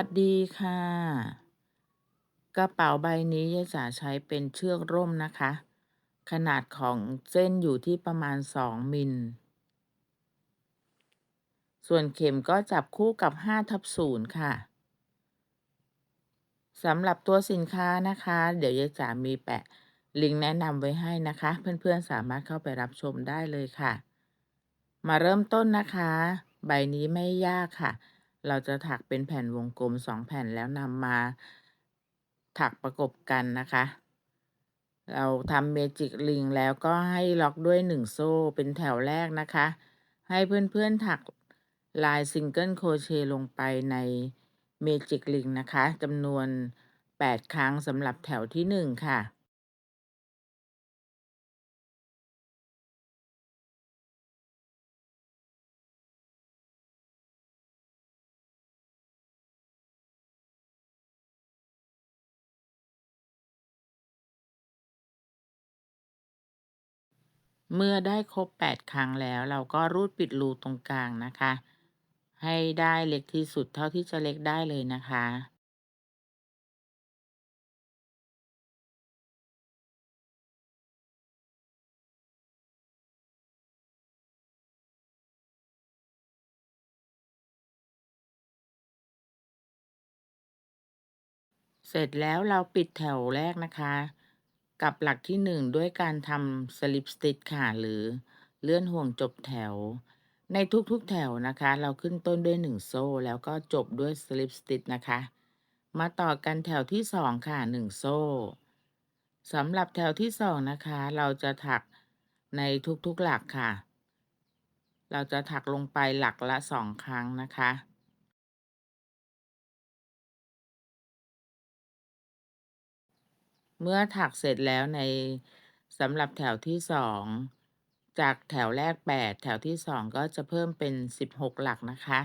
วัสดีค่ะกระเป๋าใบนี้ยายจ๋าใช้เป็นเชือกร่มนะคะขนาดของเส้นอยู่ที่ประมาณ2 มิลส่วนเข็มก็จับคู่กับ5/0ค่ะสำหรับตัวสินค้านะคะเดี๋ยวยายจ๋ามีแปะลิงก์แนะนำไว้ให้นะคะเพื่อนๆสามารถเข้าไปรับชมได้เลยค่ะมาเริ่มต้นนะคะใบนี้ไม่ยากค่ะเราจะถักเป็นแผ่นวงกลม2 แผ่นแล้วนำมาถักประกบกันนะคะ เราทำเมจิกลิงแล้วก็ให้ล็อกด้วย1โซ่เป็นแถวแรกนะคะให้เพื่อนๆถักลายซิงเกิลโครเชต์ลงไปในเมจิกลิงนะคะจำนวน8 ครั้งสำหรับแถวที่1ค่ะเมื่อได้ครบ8ครั้งแล้วเราก็รูดปิดรูตรงกลางนะคะให้ได้เล็กที่สุดเท่าที่จะเล็กได้เลยนะคะ เสร็จแล้วเราปิดแถวแรกนะคะกับหลักที่1ด้วยการทำ Slip Stitch ค่ะหรือเลื่อนห่วงจบแถวในทุกๆแถวนะคะเราขึ้นต้นด้วย1โซ่แล้วก็จบด้วย Slip Stitch นะคะมาต่อกันแถวที่2ค่ะ1โซ่สำหรับแถวที่2นะคะเราจะถักในทุกๆหลักค่ะเราจะถักลงไปหลักละ2ครั้งนะคะ เมื่อถักเสร็จแล้วในสำหรับแถวที่2จากแถวแรก8แถวที่2ก็จะเพิ่มเป็น16หลักนะคะ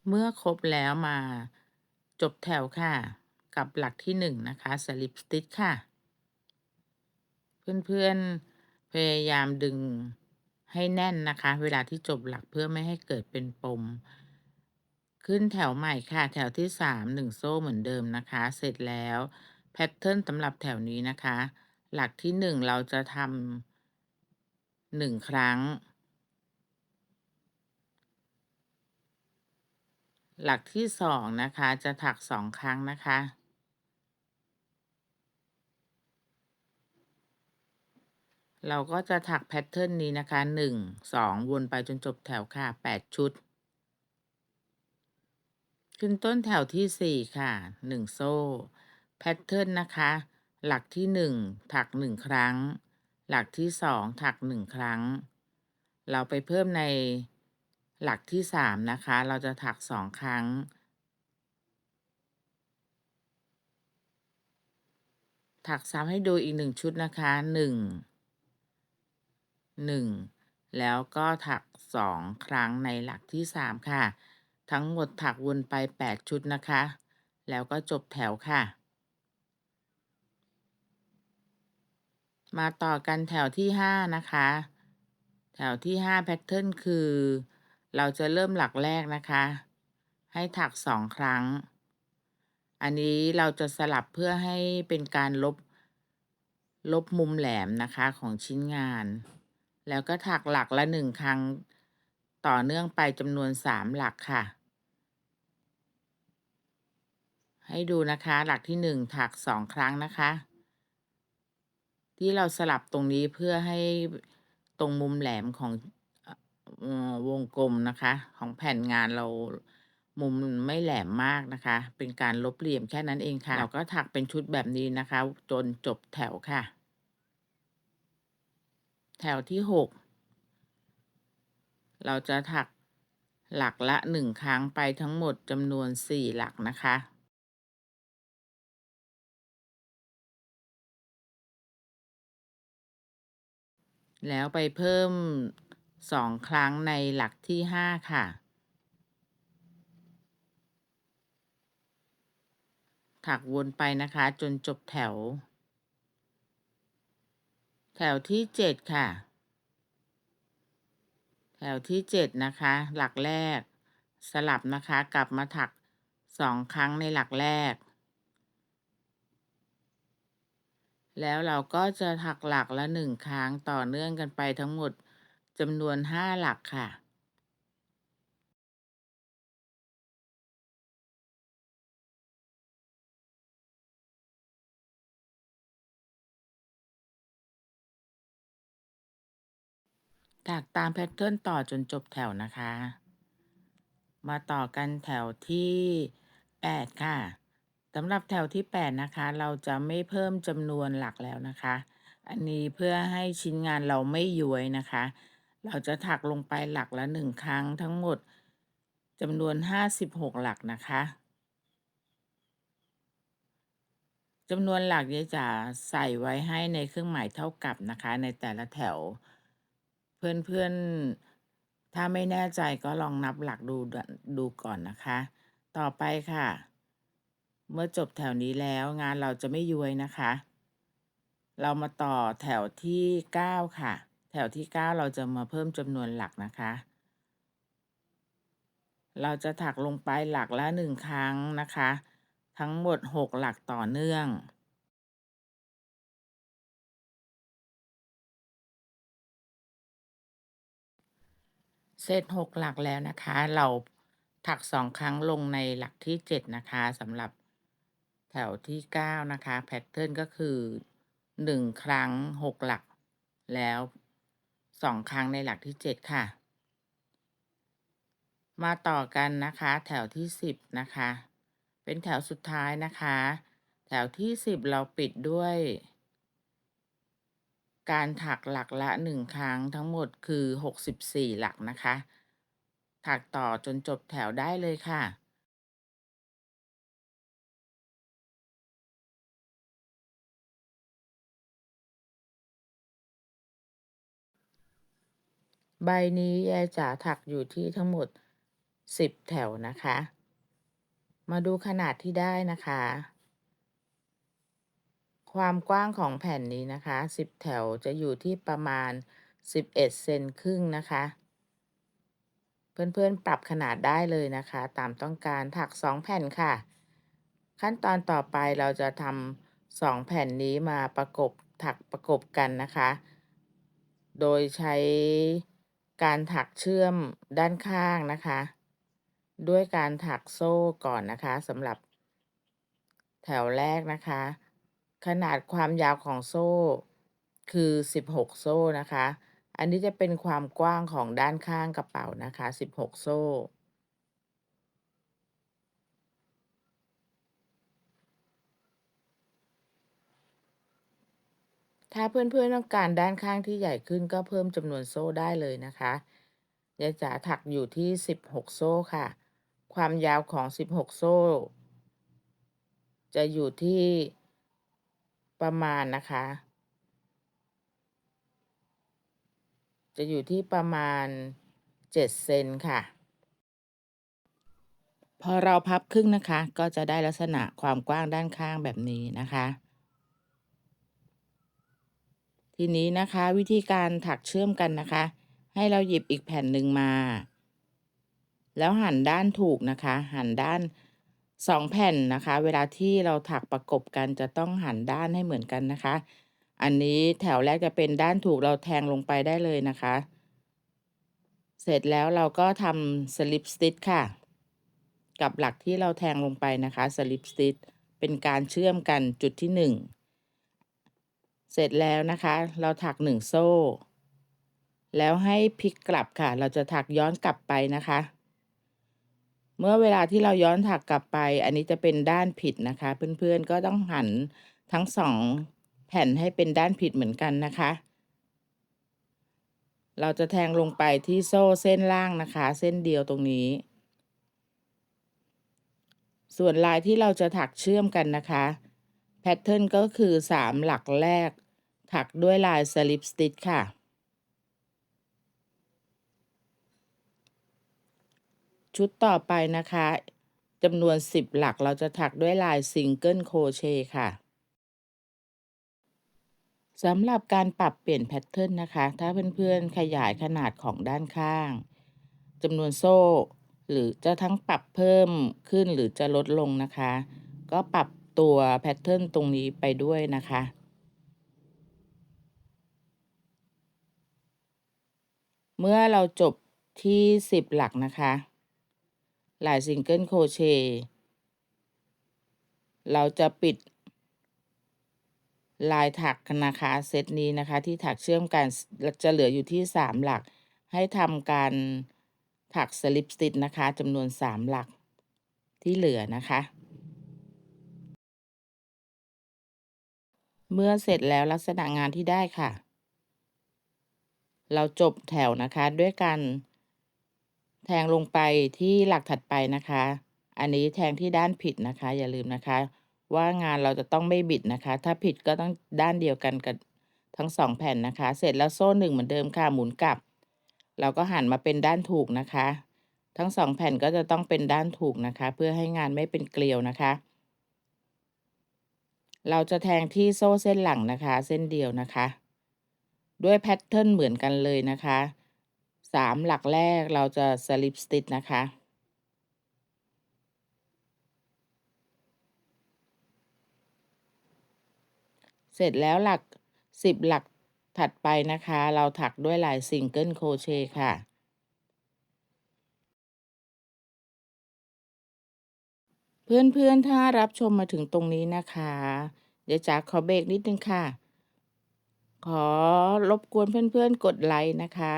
เมื่อครบแล้วมาจบแถวค่ะกับหลักที่1นะคะ Slip Stitch ค่ะเพื่อนๆพยายามดึงให้แน่นนะคะเวลาที่จบหลักเพื่อไม่ให้เกิดเป็นปมขึ้นแถวใหม่ค่ะแถวที่3 1โซ่เหมือนเดิมนะคะเสร็จแล้วแพทเทิร์นสำหรับแถวนี้นะคะหลักที่1เราจะทำ1ครั้งหลักที่2นะคะจะถัก2ครั้งนะคะเราก็จะถักแพทเทิร์นนี้นะคะ1 2วนไปจนจบแถวค่ะ8ชุด ขึ้นต้นแถวที่4ค่ะ1โซ่แพทเทิร์นนะคะหลักที่1ถัก1ครั้งหลักที่2ถัก1ครั้งเราไปเพิ่มในหลักที่3นะคะเราจะถัก2ครั้งถักซ้ำให้ดูอีก1ชุดนะคะ1แล้วก็ถัก2ครั้งในหลักที่3ค่ะทั้งหมดถักวนไป8ชุดนะคะแล้วก็จบแถวค่ะ มาต่อกันแถวที่5นะคะแถวที่5แพทเทิร์นคือเราจะเริ่มหลักแรกนะคะให้ถัก2ครั้งอันนี้เราจะสลับเพื่อให้เป็นการลบมุมแหลมนะคะของชิ้นงานแล้วก็ถักหลักละ1ครั้งต่อเนื่องไปจำนวน3หลักค่ะให้ดูนะคะหลักที่1ถัก2ครั้งนะคะ ที่เราสลับตรงนี้เพื่อให้ตรงมุมแหลมของอวงกลมนะคะของแผ่นงานเรามุมมันไม่แหลมมากนะคะเป็นการลบเหลี่ยมแค่นั้นเองค่ะเราก็ถักเป็นชุดแบบนี้นะคะจนจบแถวค่ะแถวที่6เราจะถักหลักละ1ครั้งไปทั้งหมดจำนวน4หลักนะคะแล้วไปเพิ่ม2ครั้งในหลักที่5ค่ะถักวนไปนะคะจนจบแถว แถวที่7ค่ะแถวที่7นะคะหลักแรกสลับนะคะกลับมาถัก2ครั้งในหลักแรกแล้วเราก็จะถักหลักละ1ครั้งต่อเนื่องกันไปทั้งหมดจำนวน5หลักค่ะถักตามแพทเทิร์นต่อจนจบแถวนะคะมาต่อกันแถวที่8ค่ะสำหรับแถวที่8นะคะเราจะไม่เพิ่มจำนวนหลักแล้วนะคะอันนี้เพื่อให้ชิ้นงานเราไม่ย้วยนะคะเราจะถักลงไปหลักละ1ครั้งทั้งหมดจำนวน56หลักนะคะจำนวนหลักเนี่ยจะใส่ไว้ให้ในเครื่องหมายเท่ากับนะคะในแต่ละแถวเพื่อนๆถ้าไม่แน่ใจก็ลองนับหลักดูก่อนนะคะต่อไปค่ะเมื่อจบแถวนี้แล้วงานเราจะไม่ย้วยนะคะเรามาต่อแถวที่9ค่ะแถวที่9เราจะมาเพิ่มจำนวนหลักนะคะเราจะถักลงไปหลักละ1ครั้งนะคะทั้งหมด6หลักต่อเนื่อง เซต6หลักแล้วนะคะเราถัก2ครั้งลงในหลักที่7นะคะสำหรับแถวที่9นะคะแพทเทิร์นก็คือ1ครั้ง6หลักแล้ว2ครั้งในหลักที่7ค่ะมาต่อกันนะคะแถวที่10นะคะเป็นแถวสุดท้ายนะคะแถวที่10เราปิดด้วยการถักหลักละ1ครั้งทั้งหมดคือ64หลักนะคะถักต่อจนจบแถวได้เลยค่ะ ใบนี้ยายจ๋าถักอยู่ที่ทั้งหมด10แถวนะคะมาดูขนาดที่ได้นะคะความกว้างของแผ่นนี้นะคะ10แถวจะอยู่ที่ประมาณ11เซนครึ่งนะคะเพื่อนๆปรับขนาดได้เลยนะคะตามต้องการถัก2แผ่นค่ะขั้นตอนต่อไปเราจะทำ2แผ่นนี้มาถักประกบกันนะคะโดยใช้การถักเชื่อมด้านข้างนะคะด้วยการถักโซ่ก่อนนะคะสำหรับแถวแรกนะคะขนาดความยาวของโซ่คือ16โซ่นะคะอันนี้จะเป็นความกว้างของด้านข้างกระเป๋านะคะ16โซ่ถ้าเพื่อนๆต้องการด้านข้างที่ใหญ่ขึ้นก็เพิ่มจำนวนโซ่ได้เลยนะคะยายจ๋าถักอยู่ที่16โซ่ค่ะความยาวของ16โซ่จะอยู่ที่ประมาณนะคะจะอยู่ที่ประมาณ7เซนค่ะ พอเราพับครึ่งนะคะก็จะได้ลักษณะความกว้างด้านข้างแบบนี้นะคะทีนี้นะคะวิธีการถักเชื่อมกันนะคะให้เราหยิบอีกแผ่นหนึ่งมาแล้วหันด้านถูกนะคะหันด้าน2แผ่นนะคะเวลาที่เราถักประกบกันจะต้องหันด้านให้เหมือนกันนะคะอันนี้แถวแรกจะเป็นด้านถูกเราแทงลงไปได้เลยนะคะเสร็จแล้วเราก็ทำสลิปสติ t ค่ะกับหลักที่เราแทงลงไปนะคะสลิปสติ t เป็นการเชื่อมกันจุดที่1เสร็จแล้วนะคะเราถัก1โซ่แล้วให้พลิกกลับค่ะเราจะถักย้อนกลับไปนะคะเมื่อเวลาที่เราย้อนถักกลับไปอันนี้จะเป็นด้านผิดนะคะเพื่อนๆก็ต้องหันทั้ง2แผ่นให้เป็นด้านผิดเหมือนกันนะคะเราจะแทงลงไปที่โซ่เส้นล่างนะคะเส้นเดียวตรงนี้ส่วนลายที่เราจะถักเชื่อมกันนะคะแพทเทิร์นก็คือ3หลักแรกถักด้วยลายสลิปสติ t ค่ะชุดต่อไปนะคะจำนวน10หลักเราจะถักด้วยลายซิงเกิลโครเชต์ค่ะ สำหรับการปรับเปลี่ยนแพทเทิร์นนะคะ ถ้าเพื่อนๆขยายขนาดของด้านข้างจำนวนโซ่หรือจะทั้งปรับเพิ่มขึ้นหรือจะลดลงนะคะ ก็ปรับตัวแพทเทิร์นตรงนี้ไปด้วยนะคะ เมื่อเราจบที่10หลักนะคะหลายซิงเกิลโครเชต์เราจะปิดลายถักนะคะเซตนี้นะคะที่ถักเชื่อมกันจะเหลืออยู่ที่3หลักให้ทำการถักสลิปสติชนะคะจำนวน3หลักที่เหลือนะคะเมื่อเสร็จแล้วลักษณะงานที่ได้ค่ะเราจบแถวนะคะด้วยการแทงลงไปที่หลักถัดไปนะคะอันนี้แทงที่ด้านผิดนะคะอย่าลืมนะคะว่างานเราจะต้องไม่บิดนะคะถ้าผิดก็ต้องด้านเดียวกันกับทั้ง2แผ่นนะคะเสร็จแล้วโซ่1เหมือนเดิมค่ะหมุนกลับเราก็หันมาเป็นด้านถูกนะคะทั้ง2แผ่นก็จะต้องเป็นด้านถูกนะคะเพื่อให้งานไม่เป็นเกลียวนะคะเราจะแทงที่โซ่เส้นหลังนะคะเส้นเดียวนะคะด้วยแพทเทิร์นเหมือนกันเลยนะคะ3หลักแรกเราจะสลิปสติชนะคะเสร็จแล้วหลัก10หลักถัดไปนะคะเราถักด้วยลายซิงเกิลโครเชต์ค่ะเพื่อนๆถ้ารับชมมาถึงตรงนี้นะคะเดี๋ยวจ๋าขอเบรกนิดนึงค่ะขอรบกวนเพื่อนๆกดไลค์นะคะ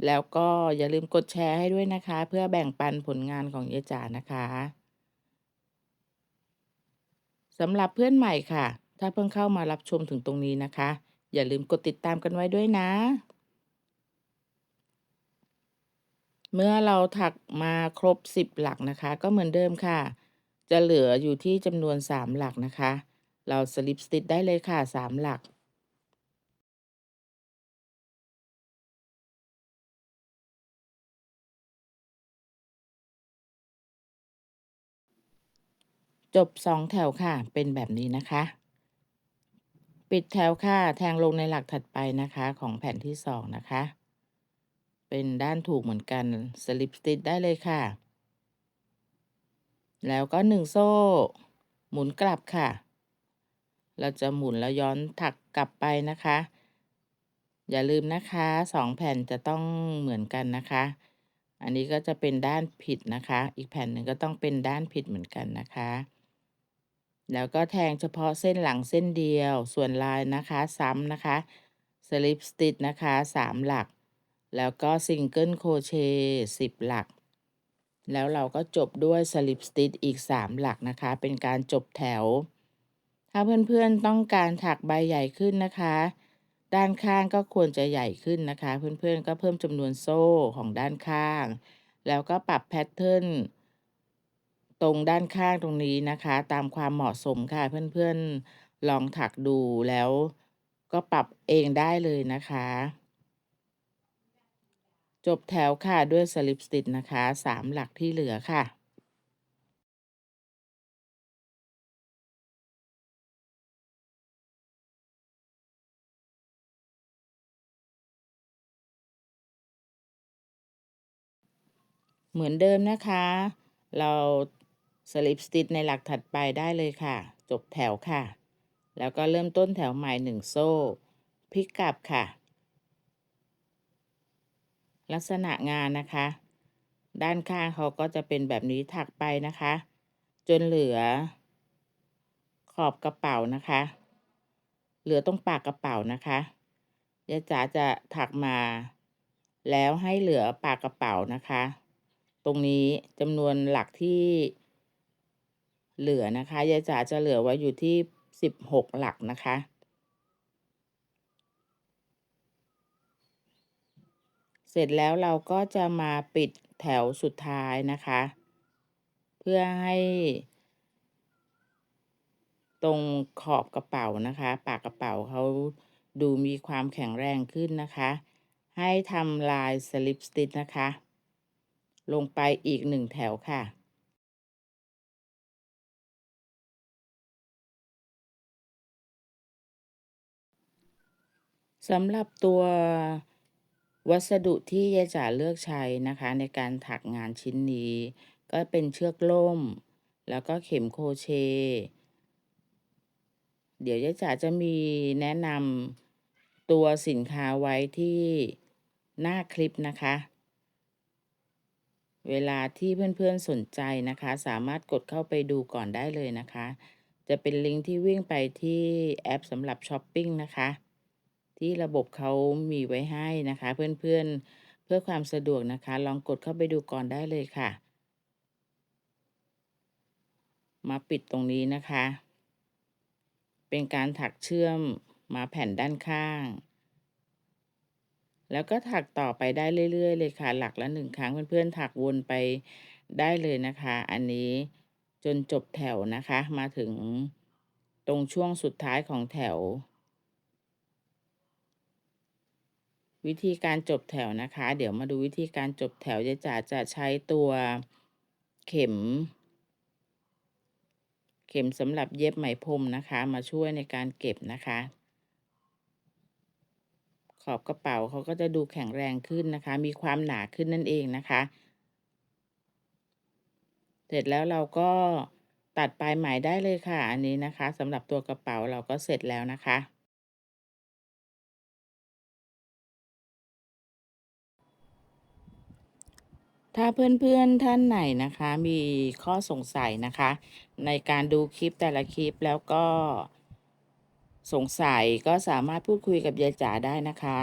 แล้วก็อย่าลืมกดแชร์ให้ด้วยนะคะเพื่อแบ่งปันผลงานของยายจ๋านะคะสำหรับเพื่อนใหม่ค่ะถ้าเพิ่งเข้ามารับชมถึงตรงนี้นะคะอย่าลืมกดติดตามกันไว้ด้วยนะเมื่อเราถักมาครบ10หลักนะคะก็เหมือนเดิมค่ะจะเหลืออยู่ที่จำนวน3หลักนะคะเราสลิปสติชได้เลยค่ะ3หลัก จบ2แถวค่ะเป็นแบบนี้นะคะปิดแถวค่ะแทงลงในหลักถัดไปนะคะของแผ่นที่2นะคะเป็นด้านถูกเหมือนกันสลิปสติชได้เลยค่ะแล้วก็1โซ่หมุนกลับค่ะเราจะหมุนแล้วย้อนถักกลับไปนะคะอย่าลืมนะคะ2แผ่นจะต้องเหมือนกันนะคะอันนี้ก็จะเป็นด้านผิดนะคะอีกแผ่นหนึ่งก็ต้องเป็นด้านผิดเหมือนกันนะคะแล้วก็แทงเฉพาะเส้นหลังเส้นเดียวส่วนลายนะคะซ้ำนะคะสลิปสติชนะคะ3หลักแล้วก็ซิงเกิลโครเชต์10หลักแล้วเราก็จบด้วยสลิปสติชอีก3หลักนะคะเป็นการจบแถวถ้าเพื่อนๆต้องการถักใบใหญ่ขึ้นนะคะด้านข้างก็ควรจะใหญ่ขึ้นนะคะเพื่อนๆก็เพิ่มจำนวนโซ่ของด้านข้างแล้วก็ปรับแพทเทิร์น ตรงด้านข้างตรงนี้นะคะตามความเหมาะสมค่ะเพื่อนๆลองถักดูแล้วก็ปรับเองได้เลยนะคะจบแถวค่ะด้วยสลิปสติชนะคะ3หลักที่เหลือค่ะเหมือนเดิมนะคะเราสลิปสติชในหลักถัดไปได้เลยค่ะจบแถวค่ะแล้วก็เริ่มต้นแถวใหม่1โซ่พลิกกลับค่ะลักษณะงานนะคะด้านข้างเขาก็จะเป็นแบบนี้ถักไปนะคะจนเหลือขอบกระเป๋านะคะเหลือตรงปากกระเป๋านะคะยายจ๋าจะถักมาแล้วให้เหลือปากกระเป๋านะคะตรงนี้จำนวนหลักที่เหลือนะคะยายจ๋าจะเหลือไว้อยู่ที่16หลักนะคะเสร็จแล้วเราก็จะมาปิดแถวสุดท้ายนะคะเพื่อให้ตรงขอบกระเป๋านะคะปากกระเป๋าเขาดูมีความแข็งแรงขึ้นนะคะให้ทำลายสลิปสติชนะคะลงไปอีก1แถวค่ะ สำหรับตัววัสดุที่ยายจ๋าเลือกใช้นะคะในการถักงานชิ้นนี้ก็เป็นเชือกล่มแล้วก็เข็มโครเชต์เดี๋ยวยายจ๋าจะมีแนะนำตัวสินค้าไว้ที่หน้าคลิปนะคะเวลาที่เพื่อนๆสนใจนะคะสามารถกดเข้าไปดูก่อนได้เลยนะคะจะเป็นลิงก์ที่วิ่งไปที่แอปสำหรับช้อปปิ้งนะคะที่ระบบเขามีไว้ให้นะคะเพื่อนๆเพื่อความสะดวกนะคะลองกดเข้าไปดูก่อนได้เลยค่ะมาปิดตรงนี้นะคะเป็นการถักเชื่อมมาแผ่นด้านข้างแล้วก็ถักต่อไปได้เรื่อยๆเลยค่ะหลักละ1ครั้งเพื่อนๆถักวนไปได้เลยนะคะอันนี้จนจบแถวนะคะมาถึงตรงช่วงสุดท้ายของแถววิธีการจบแถวนะคะเดี๋ยวมาดูวิธีการจบแถวยายจ๋าจะใช้ตัวเข็มสำหรับเย็บไหมพรมนะคะมาช่วยในการเก็บนะคะขอบกระเป๋าเขาก็จะดูแข็งแรงขึ้นนะคะมีความหนาขึ้นนั่นเองนะคะเสร็จแล้วเราก็ตัดปลายไหมได้เลยค่ะอันนี้นะคะสำหรับตัวกระเป๋าเราก็เสร็จแล้วนะคะถ้าเพื่อนๆท่านไหนนะคะมีข้อสงสัยนะคะในการดูคลิปแต่ละคลิปแล้วก็สงสัยก็สามารถพูดคุยกับยายจ๋าได้นะคะ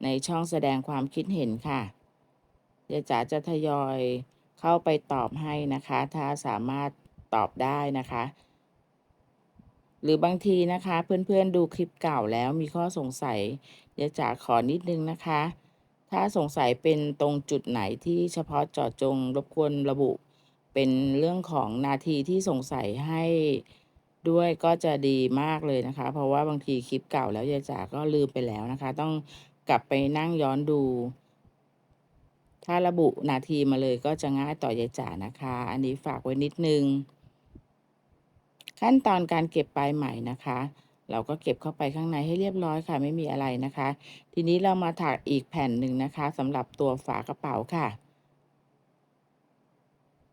ในช่องแสดงความคิดเห็นค่ะยายจ๋าจะทยอยเข้าไปตอบให้นะคะถ้าสามารถตอบได้นะคะหรือบางทีนะคะเพื่อนๆดูคลิปเก่าแล้วมีข้อสงสัยยายจ๋าขอนิดนึงนะคะถ้าสงสัยเป็นตรงจุดไหนที่เฉพาะเจาะจงรบกวนระบุเป็นเรื่องของนาทีที่สงสัยให้ด้วยก็จะดีมากเลยนะคะเพราะว่าบางทีคลิปเก่าแล้วยายจ๋าก็ลืมไปแล้วนะคะต้องกลับไปนั่งย้อนดูถ้าระบุนาทีมาเลยก็จะง่ายต่อยายจ๋านะคะอันนี้ฝากไว้นิดนึง ขั้นตอนการเก็บปลายไหมนะคะเราก็เก็บเข้าไปข้างในให้เรียบร้อยค่ะไม่มีอะไรนะคะทีนี้เรามาถักอีกแผ่นหนึ่งนะคะสำหรับตัวฝากระเป๋าค่ะ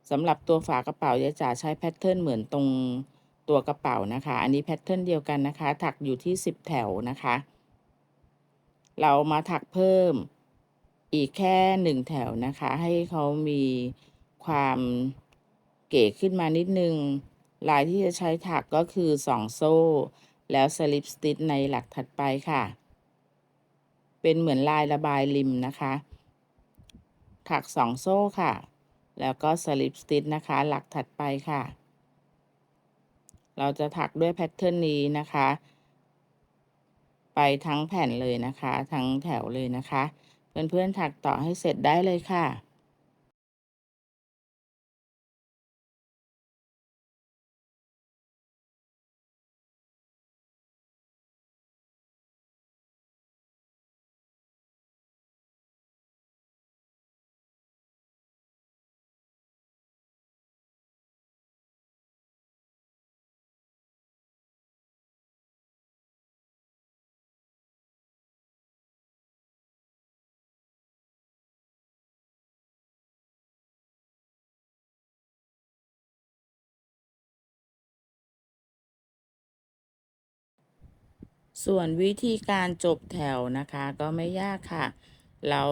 สำหรับตัวฝากระเป๋ายายจ๋าใช้แพทเทิร์นเหมือนตรงตัวกระเป๋านะคะอันนี้แพทเทิร์นเดียวกันนะคะถักอยู่ที่10แถวนะคะเรามาถักเพิ่มอีกแค่1แถวนะคะให้เขามีความเก๋ขึ้นมานิดนึงลายที่จะใช้ถักก็คือ2โซ่แล้วสลิปสติชในหลักถัดไปค่ะเป็นเหมือนลายระบายริมนะคะถัก2โซ่ค่ะแล้วก็สลิปสติชนะคะหลักถัดไปค่ะเราจะถักด้วยแพทเทิร์นนี้นะคะไปทั้งแผ่นเลยนะคะทั้งแถวเลยนะคะเพื่อนๆถักต่อให้เสร็จได้เลยค่ะ ส่วนวิธีการจบแถวนะคะก็ไม่ยากค่ะเรา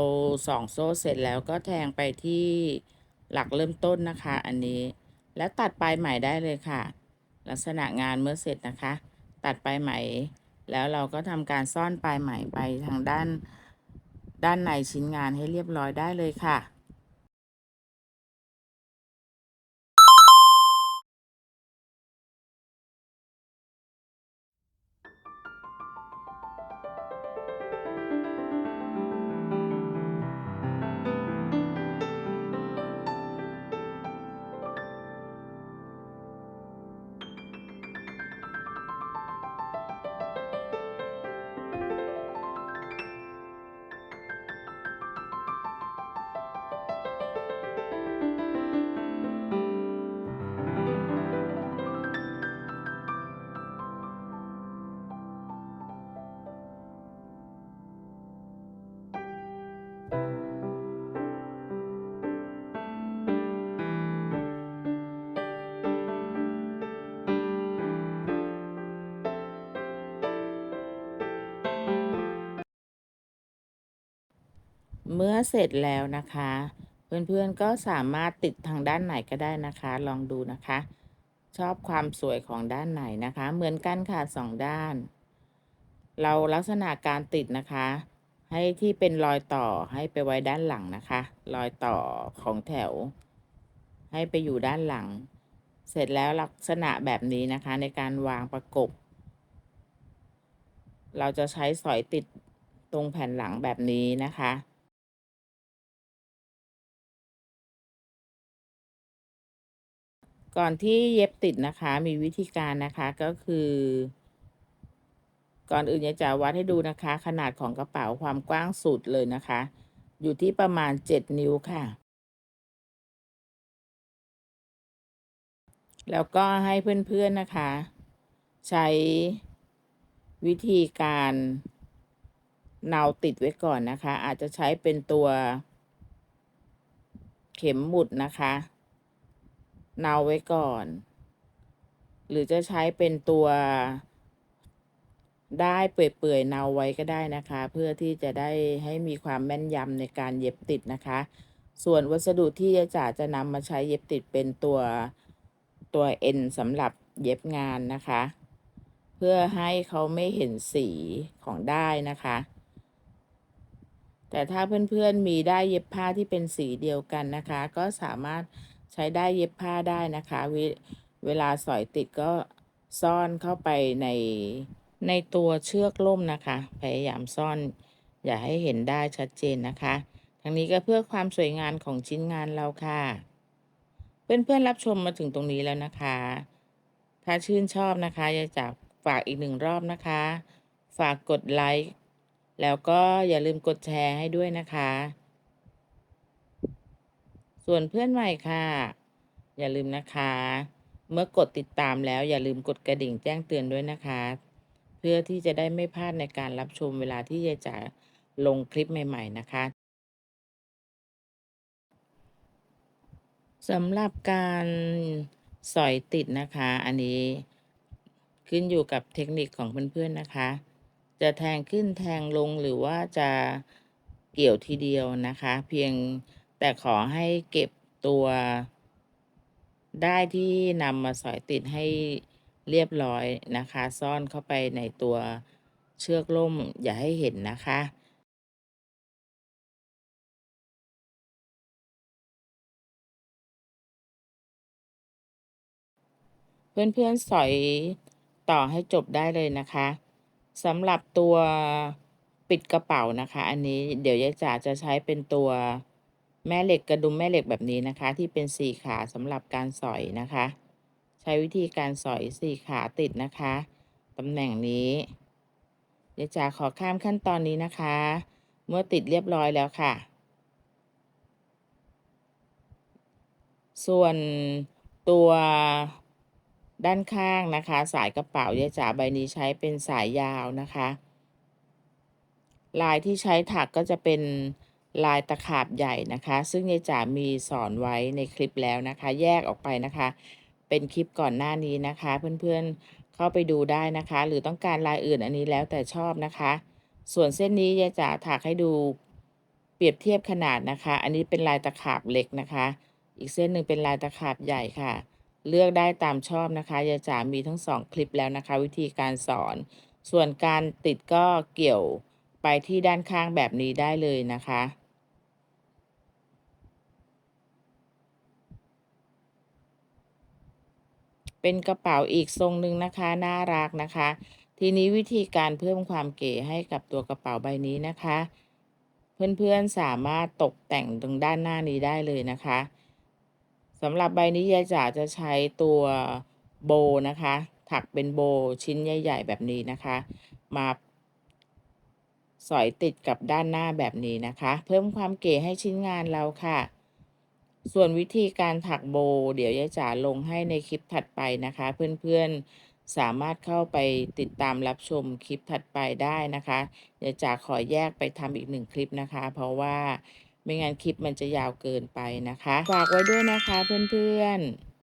ส่องโซ่เสร็จแล้วก็แทงไปที่หลักเริ่มต้นนะคะอันนี้แล้วตัดปลายไหมได้เลยค่ะลักษณะงานเมื่อเสร็จนะคะตัดปลายไหมแล้วเราก็ทำการซ่อนปลายไหมไปทางด้านในชิ้นงานให้เรียบร้อยได้เลยค่ะ เมื่อเสร็จแล้วนะคะเพื่อนๆก็สามารถติดทางด้านไหนก็ได้นะคะลองดูนะคะชอบความสวยของด้านไหนนะคะเหมือนกันค่ะสองด้านเราลักษณะการติดนะคะให้ที่เป็นรอยต่อให้ไปไว้ด้านหลังนะคะรอยต่อของแถวให้ไปอยู่ด้านหลังเสร็จแล้วลักษณะแบบนี้นะคะในการวางประกบเราจะใช้สอยติดตรงแผ่นหลังแบบนี้นะคะ ก่อนที่เย็บติดนะคะมีวิธีการนะคะก็คือก่อนอื่นจะวัดให้ดูนะคะขนาดของกระเป๋าความกว้างสุดเลยนะคะอยู่ที่ประมาณ7 นิ้วค่ะแล้วก็ให้เพื่อนๆนะคะใช้วิธีการเนาติดไว้ก่อนนะคะอาจจะใช้เป็นตัวเข็มหมุดนะคะเนาไว้ก่อนหรือจะใช้เป็นตัวได้เปื่อยๆเนาไว้ก็ได้นะคะเพื่อที่จะได้ให้มีความแม่นยำในการเย็บติดนะคะส่วนวัสดุที่จะนำมาใช้เย็บติดเป็นตัวเอ็นสำหรับเย็บงานนะคะเพื่อให้เขาไม่เห็นสีของได้นะคะแต่ถ้าเพื่อนๆมีได้เย็บผ้าที่เป็นสีเดียวกันนะคะก็สามารถใช้ได้เย็บผ้าได้นะคะเวลาสอยติดก็ซ่อนเข้าไปในตัวเชือกล่มนะคะพยายามซ่อนอย่าให้เห็นได้ชัดเจนนะคะทั้งนี้ก็เพื่อความสวยงามของชิ้นงานเราค่ะเพื่อนๆรับชมมาถึงตรงนี้แล้วนะคะถ้าชื่นชอบนะคะอยากจะฝากอีก1 รอบนะคะฝากกดไลค์แล้วก็อย่าลืมกดแชร์ให้ด้วยนะคะส่วนเพื่อนใหม่ค่ะอย่าลืมนะคะเมื่อกดติดตามแล้วอย่าลืมกดกระดิ่งแจ้งเตือนด้วยนะคะเพื่อที่จะได้ไม่พลาดในการรับชมเวลาที่จะลงคลิปใหม่ๆนะคะสำหรับการสอยติดนะคะอันนี้ขึ้นอยู่กับเทคนิคของเพื่อนๆนะคะจะแทงขึ้นแทงลงหรือว่าจะเกี่ยวทีเดียวนะคะเพียงแต่ขอให้เก็บตัวได้ที่นำมาสอยติดให้เรียบร้อยนะคะซ่อนเข้าไปในตัวเชือกล่มอย่าให้เห็นนะคะ เพื่อนๆสอยต่อให้จบได้เลยนะคะสำหรับตัวปิดกระเป๋านะคะอันนี้เดี๋ยวยายจ๋าจะใช้เป็นตัวแม่เหล็กกระดุมแม่เหล็กแบบนี้นะคะที่เป็น4 ขาสำหรับการสอยนะคะใช้วิธีการสอย4 ขาติดนะคะตำแหน่งนี้ยายจ๋าขอข้ามขั้นตอนนี้นะคะเมื่อติดเรียบร้อยแล้วค่ะ ส่วนตัวด้านข้างนะคะสายกระเป๋ายายจ๋าใบนี้ใช้เป็นสายยาวนะคะลายที่ใช้ถักก็จะเป็นลายตะขาบใหญ่นะคะซึ่งยายจ๋ามีสอนไว้ในคลิปแล้วนะคะแยกออกไปนะคะเป็นคลิปก่อนหน้านี้นะคะเพื่อนๆเข้าไปดูได้นะคะหรือต้องการลายอื่นอันนี้แล้วแต่ชอบนะคะส่วนเส้นนี้ยายจ๋าถักให้ดูเปรียบเทียบขนาดนะคะอันนี้เป็นลายตะขาบเล็กนะคะ อีกเส้นหนึ่งเป็นลายตะขาบใหญ่ค่ะเลือกได้ตามชอบนะคะยายจ๋ามีทั้ง2 คลิปแล้วนะคะวิธีการสอนส่วนการติดก็เกี่ยวไปที่ด้านข้างแบบนี้ได้เลยนะคะเป็นกระเป๋าอีกทรงหนึ่งนะคะน่ารักนะคะทีนี้วิธีการเพิ่มความเก๋ให้กับตัวกระเป๋าใบนี้นะคะเพื่อนๆสามารถตกแต่งตรงด้านหน้านี้ได้เลยนะคะ สำหรับใบนี้ยายจ๋าจะใช้ตัวโบนะคะถักเป็นโบชิ้นใหญ่ๆแบบนี้นะคะมาสอยติดกับด้านหน้าแบบนี้นะคะเพิ่มความเก๋ให้ชิ้นงานเราค่ะส่วนวิธีการถักโบเดี๋ยวยายจ๋าลงให้ในคลิปถัดไปนะคะเพื่อน สามารถเข้าไปติดตามรับชมคลิปถัดไปได้นะคะ เดี๋ยวจ๋าขอแยกไปทำอีก1คลิปนะคะ เพราะว่าไม่งั้นคลิปมันจะยาวเกินไปนะคะ ฝากไว้ด้วยนะคะเพื่อนๆ